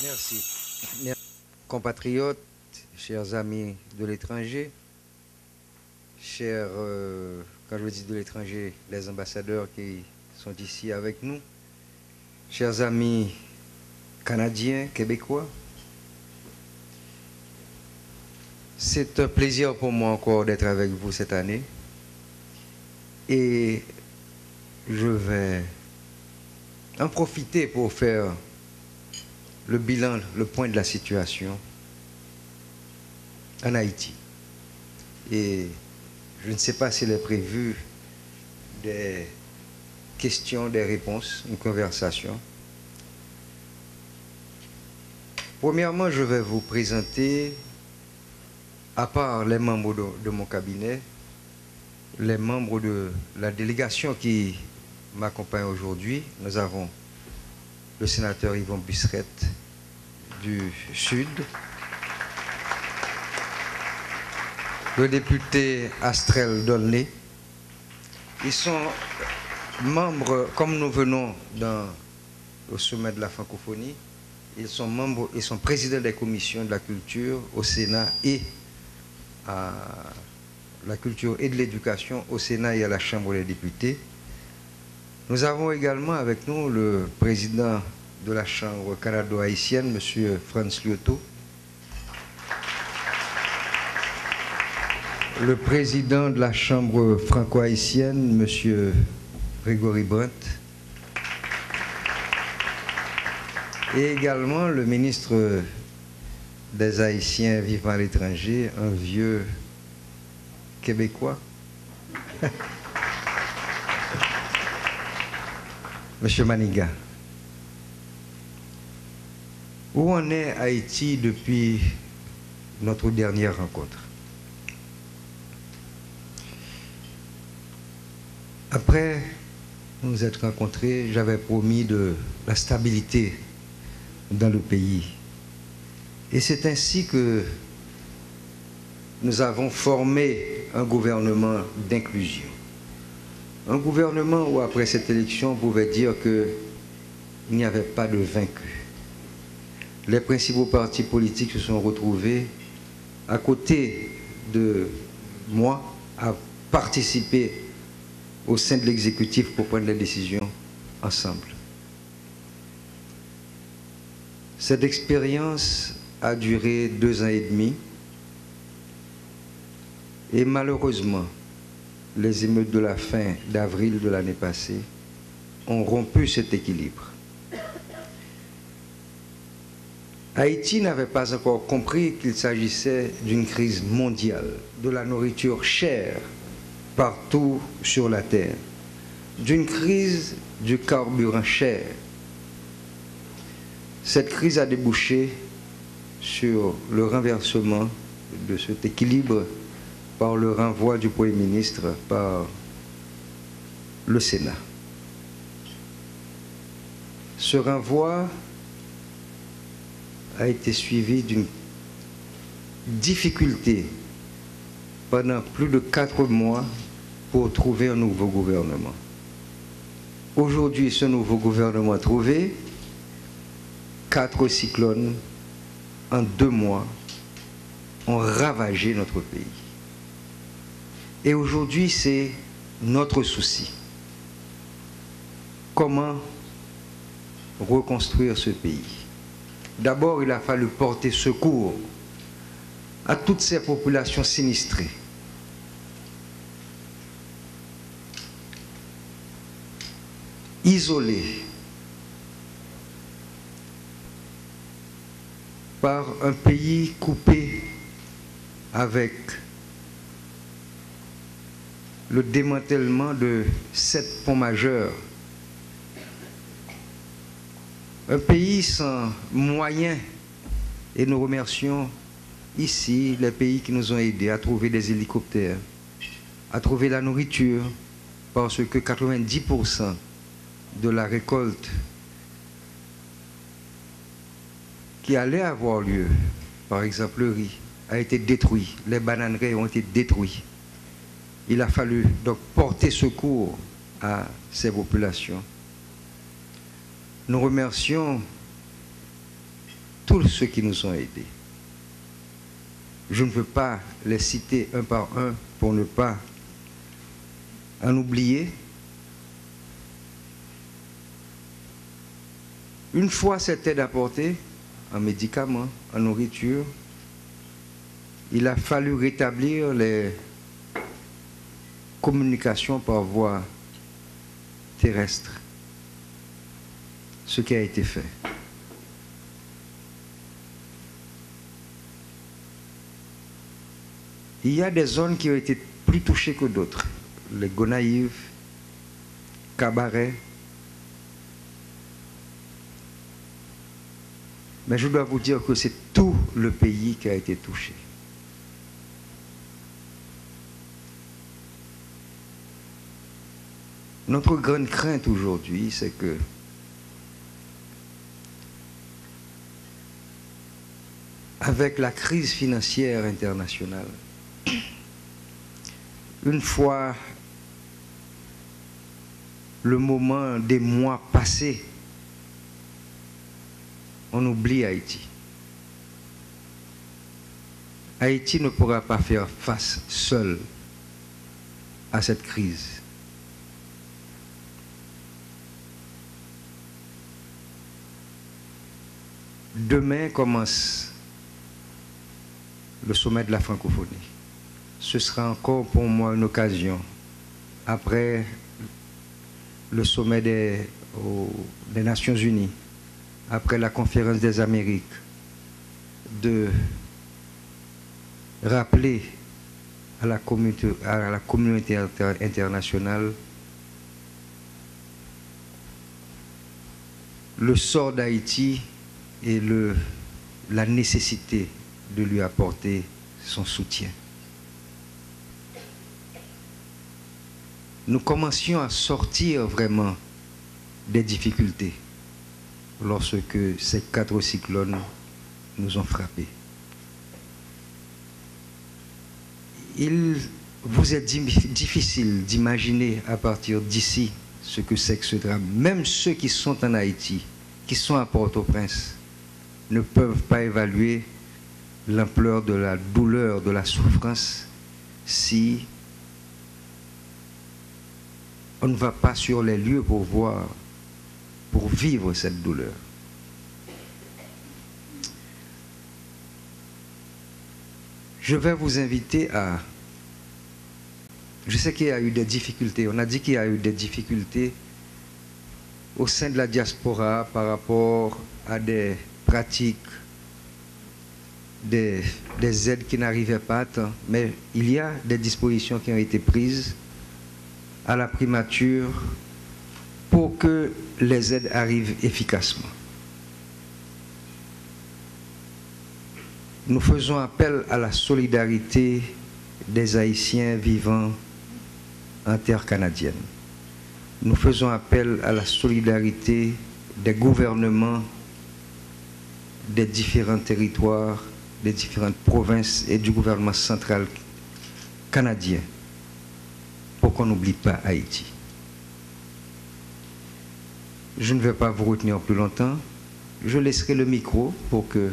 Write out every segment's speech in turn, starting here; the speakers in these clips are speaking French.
Merci. Merci. Compatriotes, chers amis de l'étranger, chers, quand je dis de l'étranger, les ambassadeurs qui sont ici avec nous, chers amis canadiens, québécois, c'est un plaisir pour moi encore d'être avec vous cette année et je vais en profiter pour faire le bilan, le point de la situation en Haïti. Et je ne sais pas s'il est prévu des questions, des réponses, une conversation. Premièrement, je vais vous présenter, à part les membres de mon cabinet, les membres de la délégation qui m'accompagnent aujourd'hui. Nous avons le sénateur Yvon Busserette du Sud, le député Astrel Dolné. Ils sont membres, comme nous venons au sommet de la francophonie, ils sont membres, ils sont présidents des commissions de la culture au Sénat et à la culture et de l'éducation au Sénat et à la Chambre des députés. Nous avons également avec nous le président de la Chambre canado-haïtienne, M. Franz Lyoto, le président de la Chambre franco-haïtienne, M. Grégory Brandt, et également le ministre des Haïtiens vivant à l'étranger, un vieux Québécois, M. Maniga. Où en est Haïti depuis notre dernière rencontre? Après nous être rencontrés, j'avais promis de la stabilité dans le pays. Et c'est ainsi que nous avons formé un gouvernement d'inclusion. Un gouvernement où, après cette élection, on pouvait dire qu'il n'y avait pas de vaincu. Les principaux partis politiques se sont retrouvés à côté de moi à participer au sein de l'exécutif pour prendre les décisions ensemble. Cette expérience a duré 2 ans et demi et malheureusement, les émeutes de la fin d'avril de l'année passée ont rompu cet équilibre. Haïti n'avait pas encore compris qu'il s'agissait d'une crise mondiale, de la nourriture chère partout sur la terre, d'une crise du carburant cher. Cette crise a débouché sur le renversement de cet équilibre par le renvoi du Premier ministre par le Sénat. Ce renvoi a été suivi d'une difficulté pendant plus de 4 mois pour trouver un nouveau gouvernement. Aujourd'hui, ce nouveau gouvernement trouvé, 4 cyclones en 2 mois ont ravagé notre pays. Et aujourd'hui, c'est notre souci. Comment reconstruire ce pays? D'abord, il a fallu porter secours à toutes ces populations sinistrées. Isolées par un pays coupé avec le démantèlement de 7 ponts majeurs. Un pays sans moyens. Et nous remercions ici les pays qui nous ont aidés à trouver des hélicoptères, à trouver la nourriture, parce que 90% de la récolte qui allait avoir lieu, par exemple le riz, a été détruit. Les bananeraies ont été détruites. Il a fallu donc porter secours à ces populations. Nous remercions tous ceux qui nous ont aidés. Je ne veux pas les citer un par un pour ne pas en oublier. Une fois cette aide apportée, en médicaments, en nourriture, il a fallu rétablir les communications par voie terrestre, ce qui a été fait. Il y a des zones qui ont été plus touchées que d'autres. Les Gonaïves, Cabaret. Mais je dois vous dire que c'est tout le pays qui a été touché. Notre grande crainte aujourd'hui, c'est que avec la crise financière internationale, une fois le moment des mois passés, on oublie Haïti. Haïti ne pourra pas faire face seul à cette crise. Demain commence le sommet de la francophonie. Ce sera encore pour moi une occasion, après le sommet des Nations Unies, après la conférence des Amériques, de rappeler à la communauté internationale le sort d'Haïti et la nécessité de lui apporter son soutien. Nous commencions à sortir vraiment des difficultés lorsque ces 4 cyclones nous ont frappés. Il vous est difficile d'imaginer à partir d'ici ce que c'est que ce drame. Même ceux qui sont en Haïti, qui sont à Port-au-Prince, ne peuvent pas évaluer l'ampleur de la douleur, de la souffrance, si on ne va pas sur les lieux pour voir, pour vivre cette douleur. Je vais vous inviter à... Je sais qu'il y a eu des difficultés. On a dit qu'il y a eu des difficultés au sein de la diaspora par rapport à des pratiques, des aides qui n'arrivaient pas à temps. Mais il y a des dispositions qui ont été prises à la primature pour que les aides arrivent efficacement. Nous faisons appel à la solidarité des Haïtiens vivant en terre canadienne. Nous faisons appel à la solidarité des gouvernements des différents territoires, des différentes provinces et du gouvernement central canadien pour qu'on n'oublie pas Haïti. Je ne vais pas vous retenir plus longtemps. Je laisserai le micro pour que,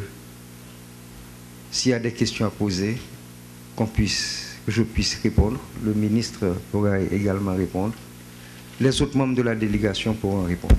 s'il y a des questions à poser, que je puisse répondre. Le ministre pourra également répondre. Les autres membres de la délégation pourront répondre.